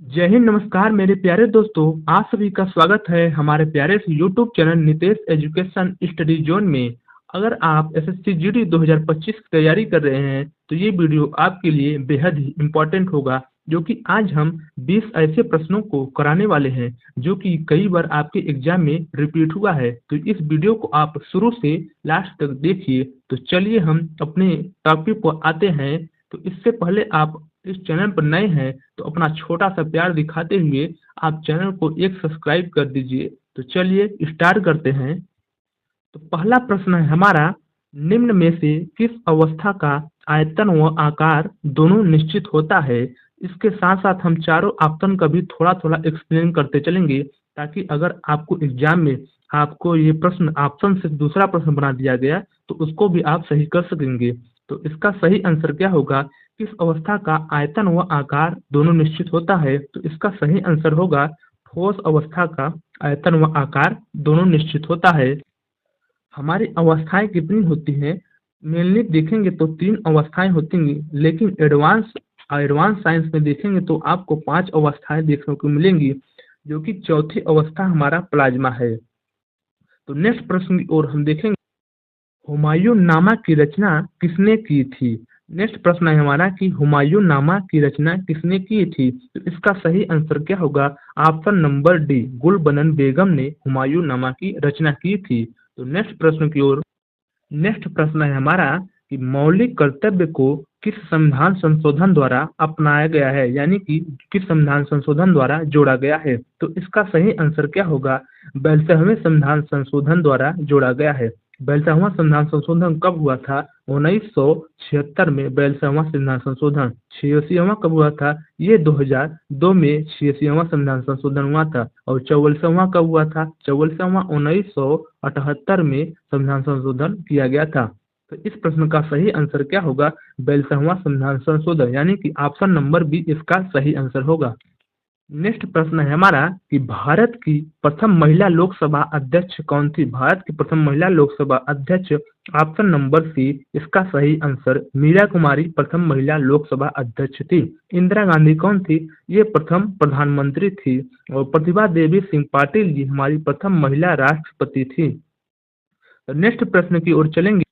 जय हिंद, नमस्कार मेरे प्यारे दोस्तों। आप सभी का स्वागत है हमारे प्यारे से YouTube channel Nitesh education study zone में। अगर आप एसएससी जीडी 2025 की तैयारी कर रहे हैं तो ये वीडियो आपके लिए बेहद ही इम्पोर्टेंट होगा, जो कि आज हम 20 ऐसे प्रश्नों को कराने वाले हैं जो कि कई बार आपके एग्जाम में रिपीट हुआ है। तो इस वीडियो को आप शुरू से लास्ट तक देखिए। तो चलिए हम अपने टॉपिक पर आते हैं। तो इससे पहले आप इस चैनल पर नए हैं तो अपना छोटा सा प्यार दिखाते हुए आप चैनल को एक सब्सक्राइब कर दीजिए। तो चलिए स्टार्ट करते हैं। तो पहला प्रश्न है हमारा, निम्न में से किस अवस्था का आयतन व आकार दोनों निश्चित होता है। इसके साथ साथ हम चारों ऑप्शन का भी थोड़ा थोड़ा एक्सप्लेन करते चलेंगे, ताकि अगर आपको एग्जाम में आपको ये प्रश्न ऑप्शन से दूसरा प्रश्न बना दिया गया तो उसको भी आप सही कर सकेंगे। तो इसका सही आंसर क्या होगा, किस अवस्था का आयतन व आकार दोनों निश्चित होता है। तो इसका सही आंसर होगा ठोस अवस्था का आयतन व आकार दोनों निश्चित होता है। हमारी अवस्थाएं कितनी होती हैं, मेनली देखेंगे तो 3 अवस्थाएं होती हैं, लेकिन एडवांस एडवांस साइंस में देखेंगे तो आपको 5 अवस्थाएं देखने को मिलेंगी, जो कि चौथी अवस्था हमारा प्लाज्मा है। तो नेक्स्ट प्रश्न की ओर हम देखेंगे, हुमायूं नामा की रचना किसने की थी। नेक्स्ट प्रश्न है हमारा कि हुमायूं नामा की रचना किसने की थी। तो इसका सही आंसर क्या होगा, ऑप्शन नंबर डी, गुलबनन बेगम ने हुमायूं नामा की रचना की थी। तो नेक्स्ट प्रश्न की ओर, नेक्स्ट प्रश्न है हमारा कि मौलिक कर्तव्य को किस संविधान संशोधन द्वारा अपनाया गया है, यानी कि किस संविधान संशोधन द्वारा जोड़ा गया है। तो इसका सही आंसर क्या होगा, 42वें संविधान संशोधन द्वारा जोड़ा गया है। 42वां संविधान संशोधन कब हुआ था, 1976 में 42वां संविधान संशोधन। 86वां कब हुआ था, ये 2002 में 86वां संविधान संशोधन हुआ था। और 44वां कब हुआ था, 44वां 1978 में संविधान संशोधन किया गया था। तो इस प्रश्न का सही आंसर क्या होगा, 42वां संविधान संशोधन, यानी कि ऑप्शन नंबर बी इसका सही आंसर होगा। नेक्स्ट प्रश्न है हमारा कि भारत की प्रथम महिला लोकसभा अध्यक्ष कौन थी। भारत की प्रथम महिला लोकसभा अध्यक्ष, ऑप्शन नंबर सी इसका सही आंसर, मीरा कुमारी प्रथम महिला लोकसभा अध्यक्ष थी। इंदिरा गांधी कौन थी, ये प्रथम प्रधानमंत्री थी। और प्रतिभा देवी सिंह पाटिल जी हमारी प्रथम महिला राष्ट्रपति थी। नेक्स्ट प्रश्न की ओर चलेंगे।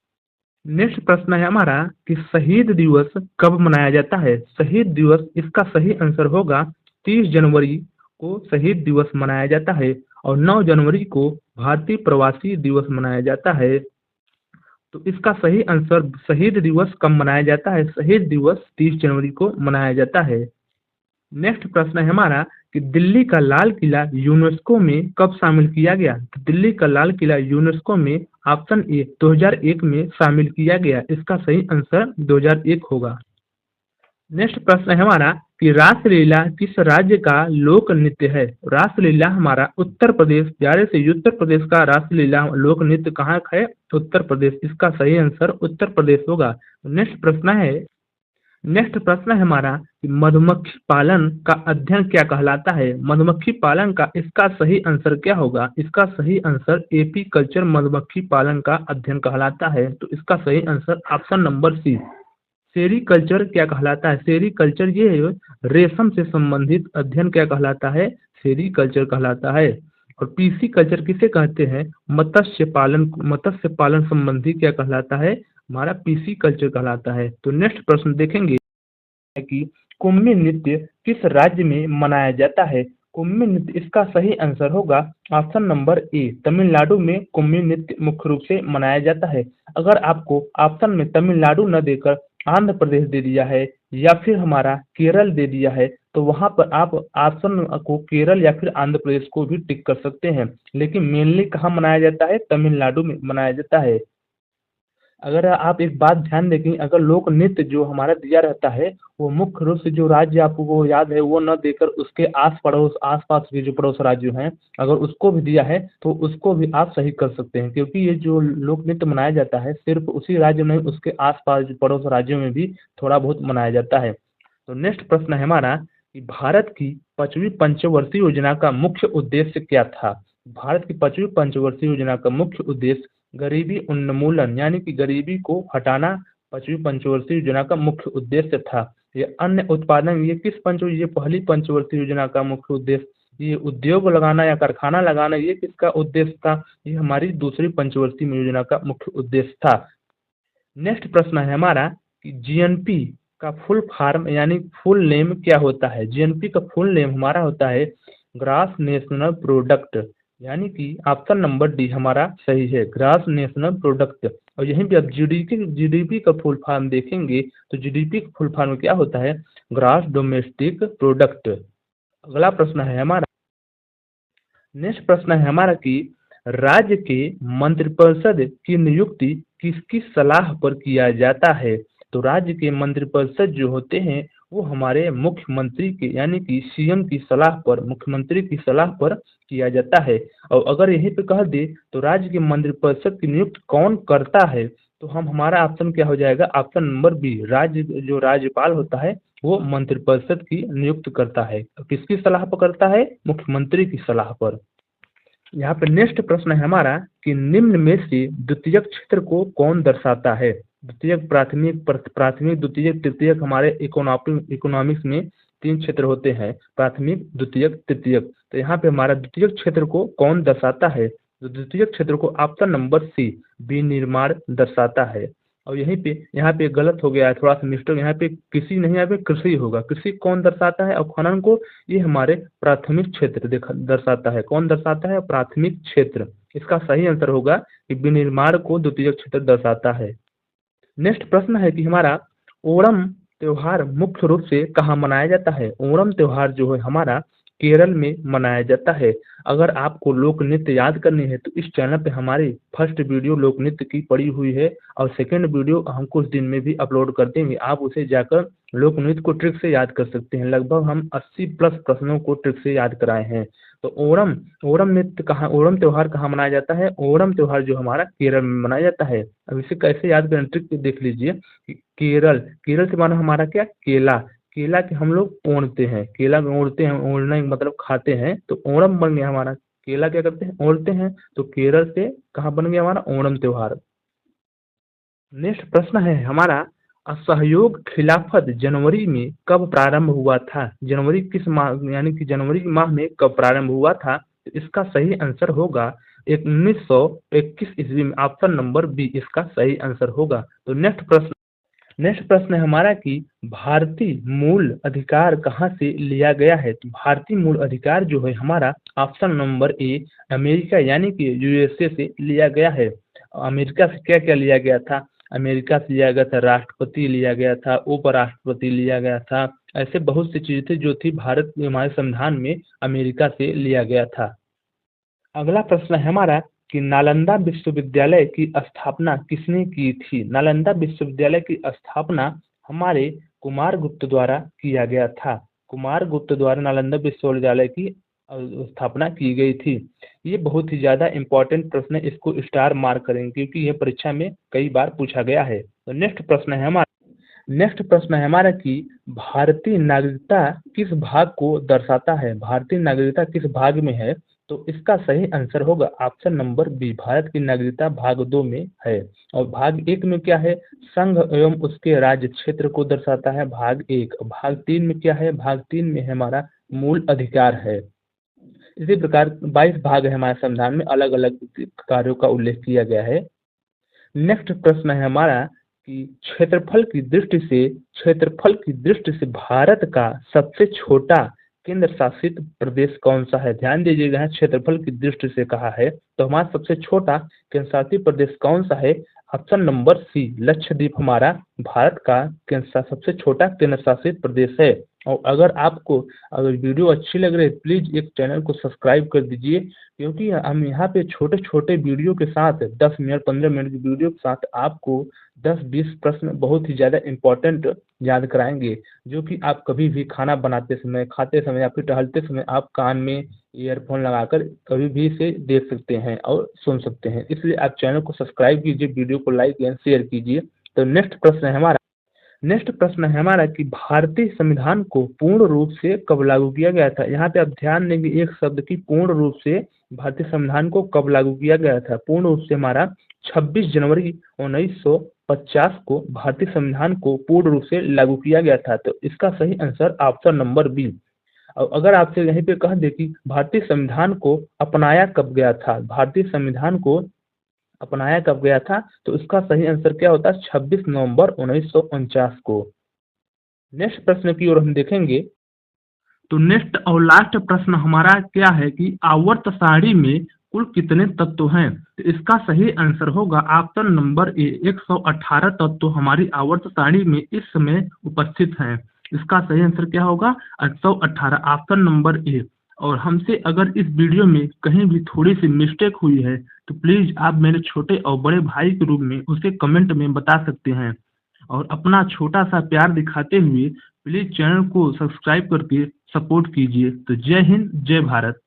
नेक्स्ट प्रश्न है हमारा कि शहीद दिवस कब मनाया जाता है। शहीद दिवस, इसका सही आंसर होगा 30 जनवरी को शहीद दिवस मनाया जाता है। और 9 जनवरी को भारतीय प्रवासी दिवस मनाया जाता है। तो इसका सही आंसर, शहीद दिवस कब मनाया जाता है, शहीद दिवस 30 जनवरी को मनाया जाता है। नेक्स्ट प्रश्न है हमारा कि दिल्ली का लाल किला यूनेस्को में कब शामिल किया गया। तो दिल्ली का लाल किला यूनेस्को में, ऑप्शन ए, 2001 में शामिल किया गया। इसका सही आंसर 2001 होगा। नेक्स्ट प्रश्न है हमारा कि रासलीला किस राज्य का लोक नृत्य है। रासलीला हमारा उत्तर प्रदेश, प्यारे से उत्तर प्रदेश का रासलीला लोक नृत्य कहाँ का है, उत्तर प्रदेश। इसका सही आंसर उत्तर प्रदेश होगा। नेक्स्ट प्रश्न है हमारा कि मधुमक्खी पालन का अध्ययन क्या कहलाता है। मधुमक्खी पालन का, इसका सही आंसर क्या होगा, इसका सही आंसर एपी कल्चर मधुमक्खी पालन का अध्ययन कहलाता है। तो इसका सही आंसर ऑप्शन नंबर सी, सेरी कल्चर क्या कहलाता है। सेरी कल्चर ये रेशम से संबंधित अध्ययन क्या कहलाता है, सेरी कल्चर कहलाता है। और पीसी कल्चर किसे कहते हैं, मत्स्य पालन संबंधी क्या कहलाता है, हमारा पीसी कल्चर कहलाता है। तो नेक्स्ट प्रश्न देखेंगे कि कुम्मी नृत्य किस राज्य में मनाया जाता है। कुम्मी नृत्य, इसका सही आंसर होगा ऑप्शन नंबर ए, तमिलनाडु में कुम्मी नृत्य मुख्य रूप से मनाया जाता है। अगर आपको ऑप्शन में तमिलनाडु न देकर आंध्र प्रदेश दे दिया है या फिर हमारा केरल दे दिया है, तो वहां पर आप ऑप्शन को केरल या फिर आंध्र प्रदेश को भी टिक कर सकते हैं। लेकिन मेनली कहाँ मनाया जाता है, तमिलनाडु में मनाया जाता है। अगर आप एक बात ध्यान दें कि अगर लोक नृत्य जो हमारा दिया रहता है, वो मुख्य रूप से जो राज्य आपको याद है वो न देकर उसके आस पास के जो पड़ोस राज्य हैं, अगर उसको भी दिया है तो उसको भी आप सही कर सकते हैं, क्योंकि ये जो लोक नृत्य मनाया जाता है सिर्फ उसी राज्य में, उसके आस पास जो पड़ोस राज्यों में भी थोड़ा बहुत मनाया जाता है। तो नेक्स्ट प्रश्न है हमारा कि भारत की 5वीं पंचवर्षीय योजना का मुख्य उद्देश्य क्या था। भारत की 5वीं पंचवर्षीय योजना का मुख्य उद्देश्य गरीबी उन्मूलन, यानी कि गरीबी को हटाना 5वीं पंचवर्षीय योजना का मुख्य उद्देश्य था। ये अन्य उत्पादन, ये किस पंचवर्षीय, ये पहली पंचवर्षीय योजना का मुख्य उद्देश्य, ये उद्योग लगाना या कारखाना लगाना, ये किसका उद्देश्य था, ये हमारी दूसरी पंचवर्षीय योजना का मुख्य उद्देश्य था। नेक्स्ट प्रश्न है हमारा कि जीएनपी का फुल फॉर्म यानी फुल नेम क्या होता है। जीएनपी का फुल नेम हमारा होता है ग्रॉस नेशनल प्रोडक्ट, यानी कि ऑप्शन नंबर डी हमारा सही है, ग्रॉस नेशनल प्रोडक्ट। और यहीं पे आप जीडीपी का फुल फॉर्म देखेंगे तो जीडीपी का फुल फॉर्म क्या होता है, ग्रॉस डोमेस्टिक प्रोडक्ट। अगला प्रश्न है हमारा, नेक्स्ट प्रश्न है हमारा कि राज्य के मंत्रिपरिषद की नियुक्ति किसकी सलाह पर किया जाता है। तो राज्य के मंत्रिपरिषद जो होते हैं वो हमारे मुख्यमंत्री के यानी कि सीएम की सलाह पर, मुख्यमंत्री की सलाह पर किया जाता है। और अगर यहीं पे कह दे तो राज्य के मंत्रिपरिषद की नियुक्ति कौन करता है, तो हमारा ऑप्शन क्या हो जाएगा, ऑप्शन नंबर बी, राज्य जो राज्यपाल होता है वो मंत्रिपरिषद की नियुक्त करता है। किसकी सलाह पर करता है, मुख्यमंत्री की सलाह पर। यहाँ पे नेक्स्ट प्रश्न है हमारा कि निम्न में से द्वितीयक क्षेत्र को कौन दर्शाता है। द्वितीयक, प्राथमिक द्वितीयक तृतीयक, हमारे इकोनॉमिक्स में 3 क्षेत्र होते हैं, प्राथमिक द्वितीयक तृतीयक। तो यहाँ पे हमारा द्वितीयक क्षेत्र को कौन दर्शाता है, तो द्वितीयक क्षेत्र को ऑप्शन नंबर सी, विनिर्माण दर्शाता है। और यहाँ पे गलत हो गया है, थोड़ा सा मिस्टेक, यहाँ पे कृषि नहीं, यहाँ पे कृषि होगा। कृषि कौन दर्शाता है, और खनन को ये हमारे प्राथमिक क्षेत्र दर्शाता है। कौन दर्शाता है, प्राथमिक क्षेत्र। इसका सही आंसर होगा कि विनिर्माण को द्वितीय क्षेत्र दर्शाता है। नेक्स्ट प्रश्न है कि हमारा ओणम त्योहार मुख्य रूप से कहाँ मनाया जाता है। ओणम त्योहार जो है हमारा केरल में मनाया जाता है। अगर आपको लोक नृत्य याद करनी है तो इस चैनल पे हमारी फर्स्ट वीडियो लोक नृत्य की पड़ी हुई है, और सेकंड वीडियो हम कुछ दिन में भी अपलोड कर देंगे। आप उसे जाकर लोक नृत्य को ट्रिक से याद कर सकते हैं। लगभग हम 80 प्लस प्रश्नों को ट्रिक से याद कराए हैं। तो ओणम नृत्य कहाँ, ओणम त्योहार कहाँ मनाया जाता है, ओणम त्योहार जो हमारा केरल में मनाया जाता है। अब इसे कैसे याद करें, ट्रिक देख लीजिए। केरल, केरल से माना हमारा क्या, केला, केला के हम लोग ओढ़ते हैं, केला ओढ़ते हैं, ओढ़ना मतलब खाते हैं। तो ओणम बन गया हमारा, केला क्या करते हैं, ओढ़ते हैं। तो केरल से कहाँ बन गया हमारा ओणम त्योहार। नेक्स्ट प्रश्न है हमारा, असहयोग खिलाफत जनवरी में कब प्रारंभ हुआ था। जनवरी किस माह यानी कि जनवरी माह में कब प्रारंभ हुआ था, तो इसका सही आंसर होगा 1921 ईस्वी में, ऑप्शन नंबर बी इसका सही आंसर होगा। तो नेक्स्ट प्रश्न है हमारा कि भारतीय मूल अधिकार कहाँ से लिया गया है। तो भारतीय मूल अधिकार जो है हमारा ऑप्शन नंबर ए, अमेरिका यानी कि यूएसए से लिया गया है। अमेरिका से क्या क्या लिया गया था, अमेरिका से लिया गया था राष्ट्रपति लिया गया था, उपराष्ट्रपति लिया गया था। ऐसे बहुत सी चीजें थी जो थी भारत में, हमारे संविधान में अमेरिका से लिया गया था। अगला प्रश्न है हमारा कि नालंदा विश्वविद्यालय की स्थापना किसने की थी। नालंदा विश्वविद्यालय की स्थापना हमारे कुमारगुप्त द्वारा किया गया था। कुमारगुप्त द्वारा नालंदा विश्वविद्यालय की स्थापना की गई थी। ये बहुत ही ज्यादा इंपॉर्टेंट प्रश्न है, इसको स्टार मार्क करेंगे क्योंकि यह परीक्षा में कई बार पूछा गया है। तो नेक्स्ट प्रश्न है हमारा कि भारतीय नागरिकता किस भाग को दर्शाता है। भारतीय नागरिकता किस भाग में है, तो इसका सही आंसर होगा ऑप्शन नंबर बी, भारत की नागरिकता भाग 2 में है। और भाग 1 में क्या है, संघ एवं उसके राज्य क्षेत्र को दर्शाता है भाग 1। भाग 3 में क्या है, भाग 3 में हमारा मूल अधिकार है। इसी प्रकार 22 भाग है हमारे संविधान में, अलग अलग कार्यों का उल्लेख किया गया है। नेक्स्ट प्रश्न है हमारा कि क्षेत्रफल की दृष्टि से भारत का सबसे छोटा केंद्र शासित प्रदेश कौन सा है। ध्यान दीजिएगा, यहाँ क्षेत्रफल की दृष्टि से कहा है, तो हमारा सबसे छोटा केंद्र शासित प्रदेश कौन सा है, ऑप्शन नंबर सी, लक्षद्वीप हमारा भारत का सबसे छोटा केंद्र शासित प्रदेश है। और अगर वीडियो अच्छी लग रही है प्लीज एक चैनल को सब्सक्राइब कर दीजिए, क्योंकि हम यहाँ पे छोटे छोटे वीडियो के साथ 10 मिनट 15 मिनट की वीडियो के साथ आपको 10-20 प्रश्न बहुत ही ज़्यादा इम्पोर्टेंट याद कराएंगे, जो कि आप कभी भी खाना बनाते समय, खाते समय या फिर टहलते समय आप कान में ईयरफोन लगाकर कभी भी इसे देख सकते हैं और सुन सकते हैं। इसलिए आप चैनल को सब्सक्राइब कीजिए, वीडियो को लाइक एंड शेयर कीजिए। तो नेक्स्ट प्रश्न है हमारा कि भारतीय संविधान को पूर्ण रूप से कब लागू किया गया था। यहाँ पे आप ध्यान देंगे एक शब्द की, पूर्ण रूप से भारतीय संविधान को कब लागू किया गया था। पूर्ण रूप से हमारा 26 जनवरी 1950 को भारतीय संविधान को पूर्ण रूप से लागू किया गया था। तो इसका सही आंसर ऑप्शन नंबर बी। और अगर आपसे यहीं पे कह दे कि भारतीय संविधान को अपनाया कब गया था, भारतीय संविधान को अपनाया कब गया था, तो इसका सही आंसर क्या होता है? 26 नवंबर 1949 को। नेक्स्ट प्रश्न की ओर हम देखेंगे। तो नेक्स्ट और लास्ट प्रश्न हमारा क्या है कि आवर्त सारणी में कुल कितने तत्व हैं? तो इसका सही आंसर होगा ऑप्शन नंबर ए, 118 तत्व हमारी आवर्त सारणी में इस समय उपस्थित हैं। इसका सही आंसर क्या होगा? 118, ऑप्शन नंबर ए। और हमसे अगर इस वीडियो में कहीं भी थोड़ी सी मिस्टेक हुई है तो प्लीज आप मेरे छोटे और बड़े भाई के रूप में उसे कमेंट में बता सकते हैं। और अपना छोटा सा प्यार दिखाते हुए प्लीज चैनल को सब्सक्राइब करके सपोर्ट कीजिए। तो जय हिंद, जय भारत।